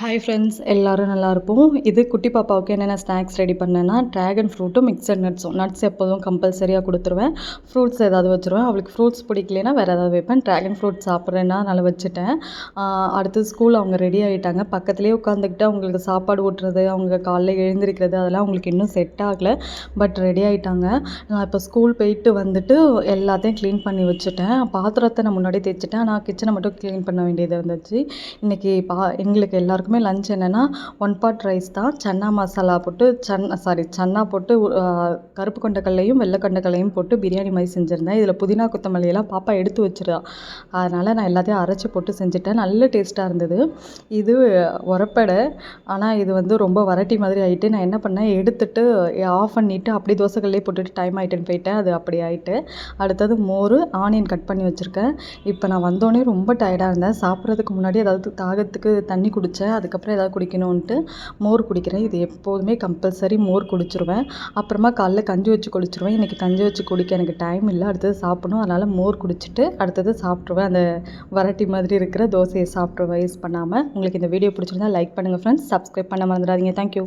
Hi friends, எல்லோரும் நல்லாயிருப்போம். இது குட்டி பாப்பாவுக்கு என்னென்ன ஸ்நாக்ஸ் ரெடி பண்ணேன்னா, ட்ராகன் ஃப்ரூட்டும் மிக்சட் நட்ஸும். நட்ஸ் எப்போதும் கம்பல்சரியாக கொடுத்துருவேன். ஃப்ரூட்ஸ் ஏதாவது வச்சுருவேன். அவளுக்கு ஃப்ரூட்ஸ் பிடிக்கலனா வேறு ஏதாவது வைப்பேன். ட்ராகன் ஃப்ரூட் சாப்பிட்றேன்னா அதனால் வச்சுட்டேன். அடுத்து ஸ்கூல் அவங்க ரெடி ஆகிட்டாங்க. பக்கத்துலேயே உட்காந்துக்கிட்டு அவங்களுக்கு சாப்பாடு ஊட்டுறது, அவங்க காலைல எழுந்திருக்கிறது அதெல்லாம் அவங்களுக்கு இன்னும் செட் ஆகலை. பட் ரெடி ஆகிட்டாங்க. நான் இப்போ ஸ்கூல் போயிட்டு வந்துட்டு எல்லாத்தையும் க்ளீன் பண்ணி வச்சுட்டேன். பாத்திரத்தை நான் முன்னாடியே தேய்ச்சிட்டேன். ஆனால் கிச்சனை மட்டும் க்ளீன் பண்ண வேண்டியது இருந்துச்சு. இன்றைக்கி எங்களுக்கு எல்லாருக்குமே லஞ்ச் என்னென்னா 1 பாட் ரைஸ் தான். சன்னா மசாலா போட்டு சன்னா போட்டு கருப்பு கொண்டக்கல்லையும் வெள்ளை கொண்டக்கல்லையும் போட்டு பிரியாணி மாதிரி செஞ்சுருந்தேன். இதில் புதினா கொத்தமல்லியெல்லாம் பாப்பா எடுத்து வச்சிருந்தா. அதனால் நான் எல்லாத்தையும் அரைச்சி போட்டு செஞ்சுட்டேன். நல்ல டேஸ்ட்டாக இருந்தது. இது உரப்படை. ஆனால் இது வந்து ரொம்ப வரட்டி மாதிரி ஆகிட்டு நான் என்ன பண்ணேன், எடுத்துட்டு ஆஃப் பண்ணிவிட்டு அப்படி தோசைக்கல்லே போட்டுட்டு டைம் ஆகிட்டுன்னு போயிட்டேன். அது அப்படி ஆகிட்டு. அடுத்தது மோர், ஆனியன் கட் பண்ணி வச்சுருக்கேன். இப்போ நான் வந்தோடனே ரொம்ப டயர்டாக இருந்தேன். சாப்பிட்றதுக்கு முன்னாடி ஏதாவது தாகத்துக்கு தண்ணி குடித்தேன். அதுக்கப்புறம் ஏதாவது குடிக்கணுன்ட்டு மோர் குடிக்கிறேன். இது எப்போதுமே கம்பல்சரி மோர் குடிச்சிருவேன். அப்புறமா காலைல கஞ்சி வச்சு குடிச்சிருவேன். இன்றைக்கி கஞ்சி வச்சு குடிக்க எனக்கு டைம் இல்லை. அடுத்தது சாப்பிடணும். அதனால் மோர் குடிச்சிட்டு அடுத்தது சாப்பிட்ருவேன். அந்த வரட்டி மாதிரி இருக்கிற தோசையை சாப்பிட்ருவேன் வேஸ்ட் பண்ணாமல். உங்களுக்கு இந்த வீடியோ பிடிச்சிருந்தா லைக் பண்ணுங்கள் ஃப்ரெண்ட்ஸ். சப்ஸ்கிரைப் பண்ண மறந்துடாதீங்க. தேங்க்யூ.